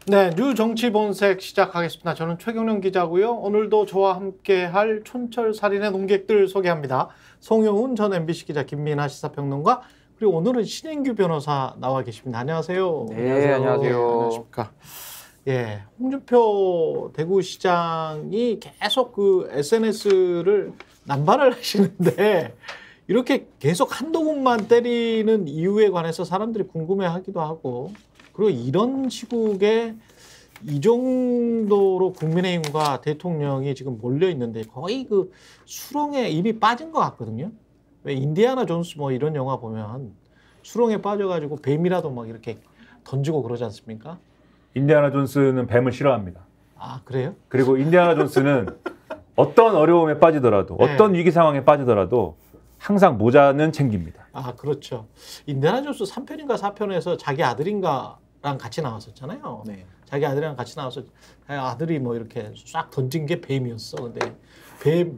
네, 뉴 정치 본색 시작하겠습니다. 저는 최경련 기자고요. 오늘도 저와 함께할 촌철살인의 논객들 소개합니다. 송영훈 전 MBC 기자, 김민하 시사평론가, 그리고 오늘은 신인규 변호사 나와 계십니다. 안녕하세요. 네, 안녕하세요. 안녕하십니까. 예, 홍준표 대구시장이 계속 그 SNS를 난발을 하시는데 이렇게 계속 한동훈만 때리는 이유에 관해서 사람들이 궁금해하기도 하고, 그리고 이런 시국에 이 정도로 국민의힘과 대통령이 지금 몰려 있는데 거의 그 수렁에 이미 빠진 것 같거든요. 왜 인디아나 존스 뭐 이런 영화 보면 수렁에 빠져가지고 뱀이라도 막 이렇게 던지고 그러지 않습니까? 인디아나 존스는 뱀을 싫어합니다. 아, 그래요? 그리고 인디아나 존스는 어떤 어려움에 빠지더라도, 네. 어떤 위기 상황에 빠지더라도 항상 모자는 챙깁니다. 아, 그렇죠. 인디아나 존스 3편인가 4편에서 자기 아들인가랑 같이 나왔었잖아요. 네. 자기 아들이랑 같이 나와서 아들이 뭐 이렇게 싹 던진 게 뱀이었어. 근데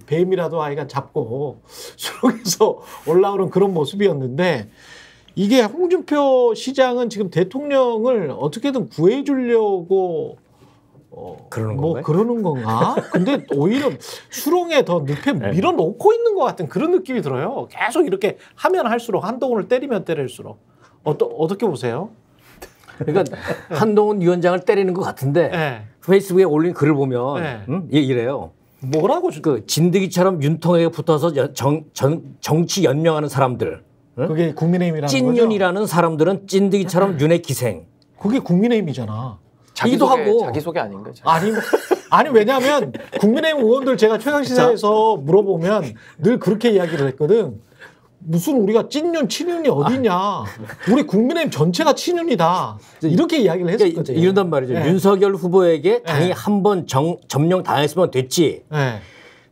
뱀이라도 아이가 잡고 수렁에서 올라오는 그런 모습이었는데, 이게 홍준표 시장은 지금 대통령을 어떻게든 구해주려고 그러는 뭐 건가요? 그러는 건가? 근데 오히려 수렁에 더 늪에 밀어놓고 있는 것 같은 그런 느낌이 들어요. 계속 이렇게 하면 할수록, 한동훈을 때리면 때릴수록. 어떻게 보세요? 그러니까 한동훈 위원장을 때리는 것 같은데 네. 페이스북에 올린 글을 보면 네. 이래요. 뭐라고? 그 진드기처럼 윤통에게 붙어서 정치 연명하는 사람들, 그게 국민의힘이라는 거죠? 찐윤이라는 사람들은 찐드기처럼 윤의 기생. 그게 국민의힘이잖아. 이기도 하고. 자기소개 아닌가요? 아니 왜냐하면 국민의힘 의원들 제가 최강시사에서 물어보면 늘 그렇게 이야기를 했거든. 무슨 우리가 찐윤, 친윤이 어디냐. 우리 국민의힘 전체가 친윤이다. 이렇게 이야기를 했었거든요. 그러니까 이런단 말이죠. 네. 윤석열 후보에게 당이 네. 한 번 점령 당했으면 됐지. 네.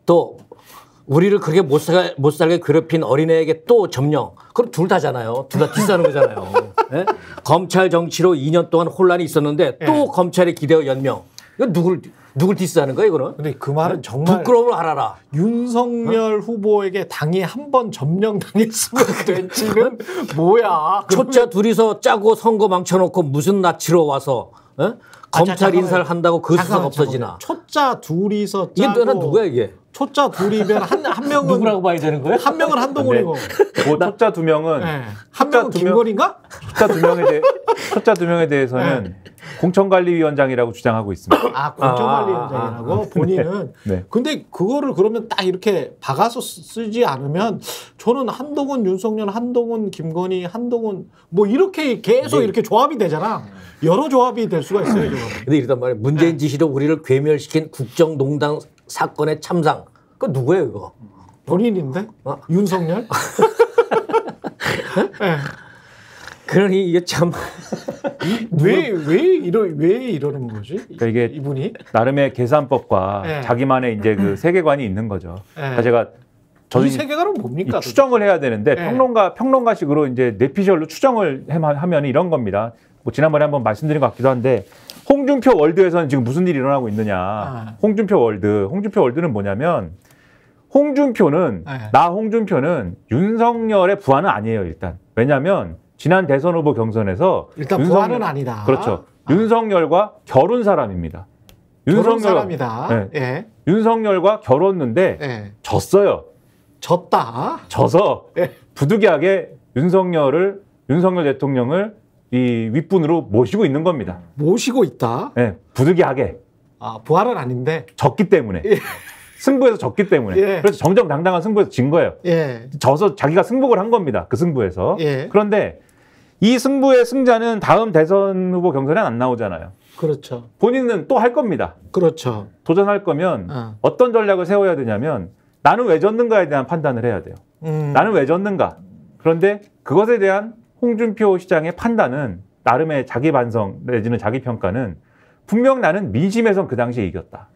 또 우리를 그렇게 못 살게 괴롭힌 어린애에게 또 점령. 그럼 둘 다잖아요. 둘 다 디스하는 거잖아요. 예? 검찰 정치로 2년 동안 혼란이 있었는데 또 검찰에 기대어 연명. 이거 누굴 디스하는 거예요, 이거는? 근데 그 말은 정말 부끄러움을 알아라. 윤석열 후보에게 당이 한 번 점령당했으면 됐지는 뭐야. 초짜 둘이서 짜고 선거 망쳐놓고 무슨 낯으로 와서 검찰 잠깐만요. 인사를 한다고 그 수사가 없어지나. 초짜 둘이서 이게 짜고. 누구야 이게? 초짜 둘이면 한 명은 누구라고 봐야 되는 거예요? 한 명은 한동훈이고. 그 초짜 두 명은 네. 한 명은 김건희인가? 초짜 두 명에 대해서는 공천관리위원장이라고 주장하고 있습니다. 아, 공천관리위원장이라고 본인은. 네. 근데 그거를 그러면 딱 이렇게 박아서 쓰지 않으면 저는 한동훈, 윤석열, 한동훈, 김건희, 한동훈 뭐 이렇게 계속 이렇게 조합이 되잖아. 여러 조합이 될 수가 있어요, 지금. 근데 이러단 말이에요. 문재인 지시로 우리를 괴멸시킨 국정농단 사건의 참상. 그거 누구예요, 이거? 본인인데? 윤석열? 네. 그러니 이게 참 왜 이러는 거지? 그러니까 이게 이분이? 나름의 계산법과 네. 자기만의 이제 그 세계관이 있는 거죠. 네. 그러니까 제가 이 세계관은 뭡니까? 추정을 해야 되는데 네. 평론가식으로 이제 내피셜로 추정을 하면 이런 겁니다. 뭐 지난번에 한번 말씀드린 것 같기도 한데, 홍준표 월드에서는 지금 무슨 일이 일어나고 있느냐. 홍준표 월드는 뭐냐면, 홍준표는 윤석열의 부하는 아니에요, 일단. 왜냐하면 지난 대선 후보 경선에서 일단 부하는 아니다. 그렇죠. 윤석열과 결혼 사람입니다. 결혼 사람이다. 네. 예. 윤석열과 결혼했는데 예. 졌어요. 져서 예. 부득이하게 윤석열 대통령을 이 윗분으로 모시고 있는 겁니다. 모시고 있다. 네, 부득이하게. 아, 부하는 아닌데. 졌기 때문에. 예. 승부에서 졌기 때문에. 예. 그래서 정정당당한 승부에서 진 거예요. 예. 져서 자기가 승복을 한 겁니다. 그 승부에서. 예. 그런데 이 승부의 승자는 다음 대선 후보 경선에 안 나오잖아요. 그렇죠. 본인은 또 할 겁니다. 그렇죠. 도전할 거면 어떤 전략을 세워야 되냐면, 나는 왜 졌는가에 대한 판단을 해야 돼요. 나는 왜 졌는가. 그런데 그것에 대한 홍준표 시장의 판단은, 나름의 자기 반성 내지는 자기 평가는, 분명 나는 민심에선 그 당시에 이겼다.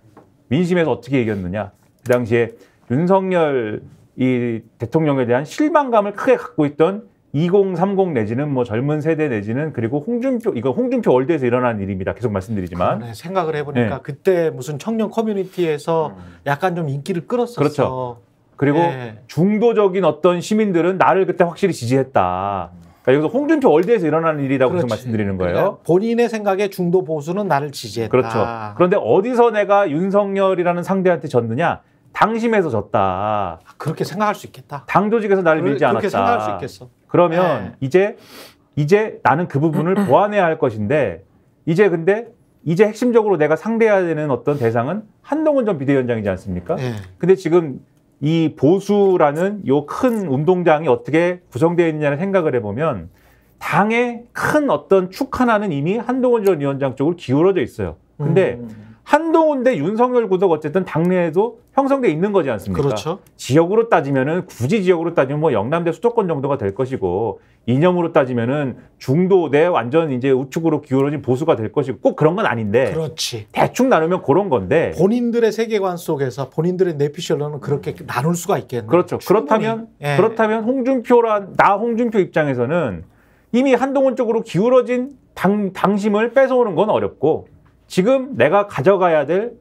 민심에서 어떻게 이겼느냐. 그 당시에 윤석열 이 대통령에 대한 실망감을 크게 갖고 있던 2030 내지는 뭐 젊은 세대 내지는, 그리고 홍준표 월드에서 일어난 일입니다. 계속 말씀드리지만. 네, 생각을 해보니까 그때 무슨 청년 커뮤니티에서 약간 좀 인기를 끌었었어. 그렇죠. 그리고 중도적인 어떤 시민들은 나를 그때 확실히 지지했다. 그러니까 그러니까 여기서 홍준표 월드에서 일어나는 일이라고 계속 말씀드리는 거예요. 그러니까 본인의 생각에 중도 보수는 나를 지지했다. 그렇죠. 그런데 어디서 내가 윤석열이라는 상대한테 졌느냐? 당심에서 졌다. 그렇게 생각할 수 있겠다. 당 조직에서 나를 밀지 않았다. 그렇게 생각할 수 있겠어. 그러면 이제 나는 그 부분을 보완해야 할 것인데 근데 핵심적으로 내가 상대해야 되는 어떤 대상은 한동훈 전 비대위원장이지 않습니까? 근데 지금 이 보수라는 요 큰 운동장이 어떻게 구성되어 있느냐를 생각을 해보면 당의 큰 어떤 축 하나는 이미 한동훈 전 위원장 쪽으로 기울어져 있어요. 근데 한동훈 대 윤석열 구도가 어쨌든 당내에도 형성돼 있는 거지 않습니까? 그렇죠. 지역으로 따지면은 굳이 지역으로 따지면 뭐 영남대 수도권 정도가 될 것이고 이념으로 따지면은 중도 대 완전 이제 우측으로 기울어진 보수가 될 것이고 꼭 그런 건 아닌데. 그렇지. 대충 나누면 그런 건데. 본인들의 세계관 속에서 본인들의 내피셜로는 그렇게 나눌 수가 있겠네. 그렇죠. 충분히. 그렇다면 홍준표 입장에서는 이미 한동훈 쪽으로 기울어진 당심을 뺏어오는 건 어렵고. 지금 내가 가져가야 될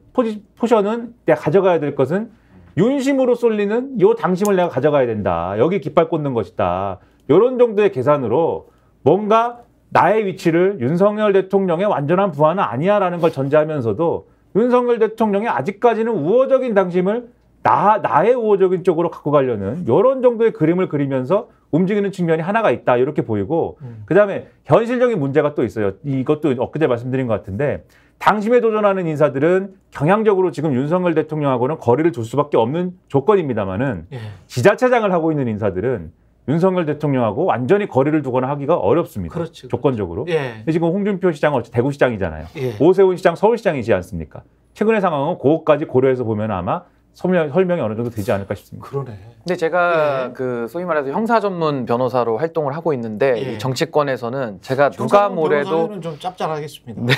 포션은 내가 가져가야 될 것은 윤심으로 쏠리는 요 당심을 내가 가져가야 된다. 여기 깃발 꽂는 것이다. 이런 정도의 계산으로 뭔가 나의 위치를 윤석열 대통령의 완전한 부하는 아니야라는 걸 전제하면서도 윤석열 대통령이 아직까지는 우호적인 당심을 나의 우호적인 쪽으로 갖고 가려는 이런 정도의 그림을 그리면서 움직이는 측면이 하나가 있다. 이렇게 보이고 그다음에 현실적인 문제가 또 있어요. 이것도 엊그제 말씀드린 것 같은데 당심에 도전하는 인사들은 경향적으로 지금 윤석열 대통령하고는 거리를 둘 수밖에 없는 조건입니다만은 지자체장을 하고 있는 인사들은 윤석열 대통령하고 완전히 거리를 두거나 하기가 어렵습니다. 그렇지, 조건적으로. 지금 홍준표 시장은 대구시장이잖아요. 오세훈 시장 서울시장이지 않습니까? 최근의 상황은 그것까지 고려해서 보면 아마 설명이 어느 정도 되지 않을까 싶습니다. 그러네. 근데 제가 그 소위 말해서 형사 전문 변호사로 활동을 하고 있는데 이 정치권에서는 제가 누가 뭐래도 좀 짭짤하겠습니다. 네,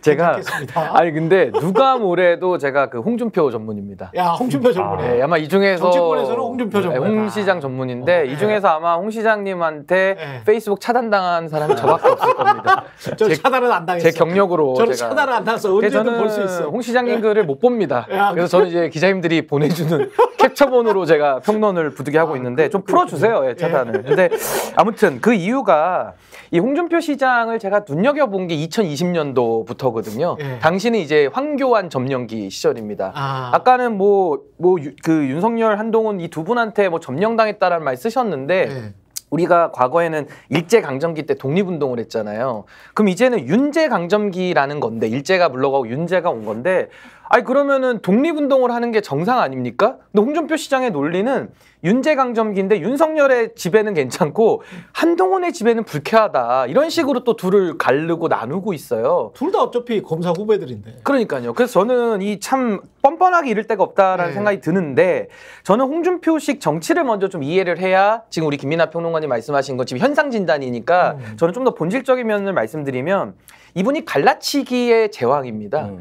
제가 괜찮겠습니다. 아니 근데 누가 뭐래도 제가 그 홍준표 전문입니다. 야, 홍준표 전문이에요. 네, 아마 이 중에서 정치권에서는 홍준표 전문. 홍 시장 전문인데 이 중에서 아마 홍 시장님한테 페이스북 차단당한 사람이 저밖에 없을 겁니다. 저 차단은 안 당했어요. 제 경력으로 저는 제가 차단을 안 당해서 언제든 볼 수 있어. 홍 시장님 글을 못 봅니다. 야, 그래서 저는 이제 기자님들이 보내주는 캡처본으로 제가 평론을 부득이 하고 있는데 좀 풀어주세요, 차단을. 근데 아무튼 그 이유가 이 홍준표 시장을 제가 눈여겨본 게 2020년도부터거든요. 당시는 이제 황교안 점령기 시절입니다. 아까는 그 윤석열, 한동훈 이 두 분한테 뭐 점령당했다라는 말 쓰셨는데 우리가 과거에는 일제강점기 때 독립운동을 했잖아요. 그럼 이제는 윤제강점기라는 건데 일제가 물러가고 윤제가 온 건데 아니 그러면은 독립운동을 하는 게 정상 아닙니까? 근데 홍준표 시장의 논리는 윤제강점기인데 윤석열의 지배는 괜찮고 한동훈의 지배는 불쾌하다. 이런 식으로 또 둘을 가르고 나누고 있어요. 둘 다 어차피 검사 후배들인데. 그러니까요. 그래서 저는 이 참 뻔뻔하게 이를 데가 없다라는 생각이 드는데 저는 홍준표식 정치를 먼저 좀 이해를 해야 지금 우리 김민하 평론가님 말씀하신 것 지금 현상 진단이니까 저는 좀 더 본질적인 면을 말씀드리면 이분이 갈라치기의 제왕입니다.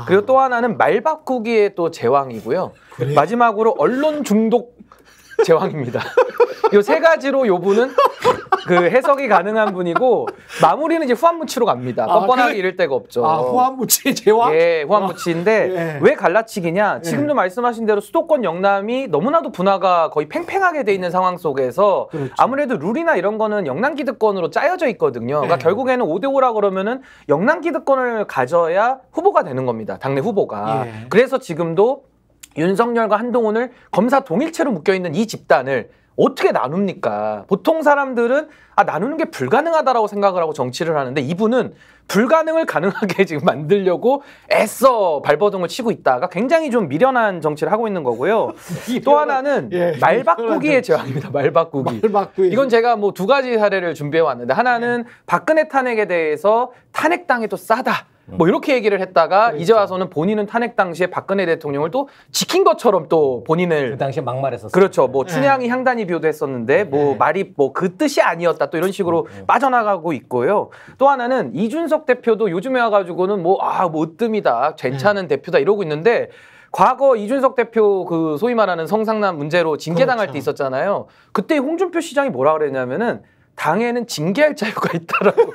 그리고 또 하나는 말 바꾸기의 또 제왕이고요. 그래? 마지막으로 언론 중독 제왕입니다. 이 세 가지로 요 분은 그 해석이 가능한 분이고 마무리는 이제 후한무치로 갑니다. 뻔뻔하게 이럴 데가 없죠. 후한무치 제왕? 예, 후한무치인데 왜 갈라치기냐? 지금도 말씀하신 대로 수도권 영남이 너무나도 분화가 거의 팽팽하게 돼 있는 상황 속에서 아무래도 룰이나 이런 거는 영남기득권으로 짜여져 있거든요. 그러니까 결국에는 5대5라 그러면은 영남기득권을 가져야 후보가 되는 겁니다. 당내 후보가. 그래서 지금도 윤석열과 한동훈을 검사 동일체로 묶여있는 이 집단을 어떻게 나눕니까? 보통 사람들은 나누는 게 불가능하다라고 생각을 하고 정치를 하는데 이분은 불가능을 가능하게 지금 만들려고 애써 발버둥을 치고 있다가 굉장히 좀 미련한 정치를 하고 있는 거고요. 또 하나는 말 바꾸기의 제왕입니다. 말 바꾸기. 이건 제가 뭐 두 가지 사례를 준비해 왔는데 하나는 박근혜 탄핵에 대해서 탄핵당해도 싸다. 뭐 이렇게 얘기를 했다가 이제 와서는 본인은 탄핵 당시에 박근혜 대통령을 또 지킨 것처럼 또 본인을 그 당시에 막말했었어요. 그렇죠. 뭐 춘향이 향단이 비유했었는데 뭐 말이 뭐 그 뜻이 아니었다 또 이런 식으로 빠져나가고 있고요. 또 하나는 이준석 대표도 요즘에 와가지고는 뭐 으뜸이다, 괜찮은 대표다 이러고 있는데. 과거 이준석 대표 그 소위 말하는 성상남 문제로 징계당할 때 있었잖아요. 그때 홍준표 시장이 뭐라 그랬냐면은 당에는 징계할 자유가 있다라고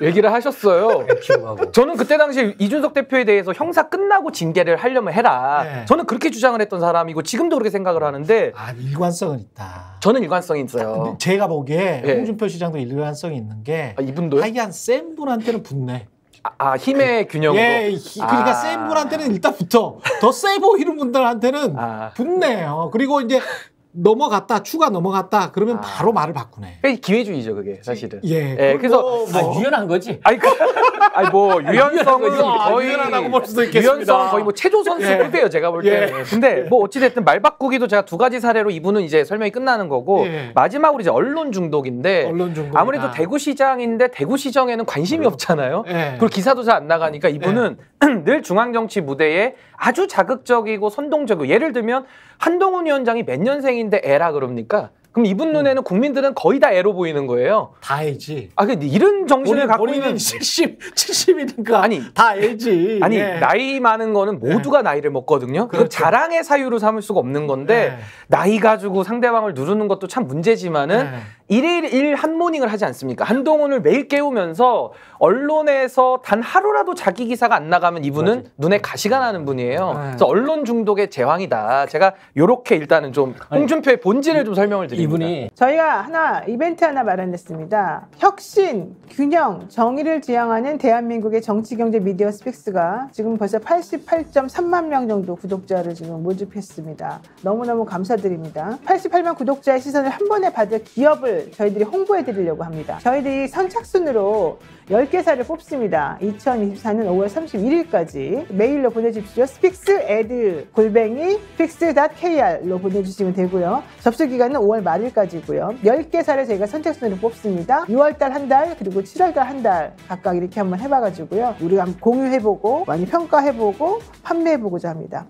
얘기를 하셨어요. 기억하고. 저는 그때 당시 이준석 대표에 대해서 형사 끝나고 징계를 하려면 해라. 네. 저는 그렇게 주장을 했던 사람이고 지금도 그렇게 생각을 하는데 일관성은 있다. 저는 일관성이 있어요. 제가 보기에 예. 홍준표 시장도 일관성이 있는 게 이분도요? 하여간 센 분한테는 붙네. 힘의 균형으로. 예, 그러니까 센 분한테는 일단 붙어. 더 세 보이는 분들한테는 붙네요. 그리고 이제 넘어갔다, 추가 넘어갔다, 그러면 바로 말을 바꾸네. 기회주의죠, 그게 사실은. 예. 그래서 유연한 거지. 유연성은 거의 유연하다고 볼 수도 있겠습니다. 유연성은 거의 뭐 체조 선수급이에요, 제가 볼 때. 근데 뭐 어찌됐든 말 바꾸기도 제가 두 가지 사례로 이분은 이제 설명이 끝나는 거고 마지막으로 이제 언론 중독인데 아무래도 대구시장인데 대구시정에는 관심이 없잖아요. 그리고 기사도 잘 안 나가니까 이분은 늘 중앙정치 무대에 아주 자극적이고 선동적이고 예를 들면 한동훈 위원장이 몇 년생인데 애라 그럽니까? 그럼 이분 눈에는 국민들은 거의 다 애로 보이는 거예요. 다 알지. 근데 이런 정신을 갖고 본인은 있는 70이니까 다 알지. 나이 많은 거는 모두가 나이를 먹거든요. 그렇죠. 자랑의 사유로 삼을 수가 없는 건데 나이 가지고 상대방을 누르는 것도 참 문제지만은 일일 한모닝을 하지 않습니까? 한동훈을 매일 깨우면서 언론에서 단 하루라도 자기 기사가 안 나가면 이분은 눈에 가시가 나는 분이에요. 그래서 언론 중독의 제왕이다. 제가 요렇게 일단은 좀 홍준표의 본질을 좀 설명을 드립니다. 이분이 저희가 이벤트 하나 마련했습니다. 혁신, 균형, 정의를 지향하는 대한민국의 정치, 경제, 미디어 스픽스가 지금 벌써 88.3만 명 정도 구독자를 지금 모집했습니다. 너무너무 감사드립니다. 88만 구독자의 시선을 한 번에 받을 기업을 저희들이 홍보해 드리려고 합니다. 저희들이 선착순으로 10개사를 뽑습니다. 2024년 5월 31일까지 메일로 보내주십시오. spixed@fix.kr로 보내주시면 되고요. 접수 기간은 5월 말일까지고요. 10개사를 저희가 선착순으로 뽑습니다. 6월달 한 달, 그리고 7월달 한 달 각각 이렇게 한번 해봐가지고요. 우리가 한번 공유해보고 많이 평가해보고 판매해보고자 합니다.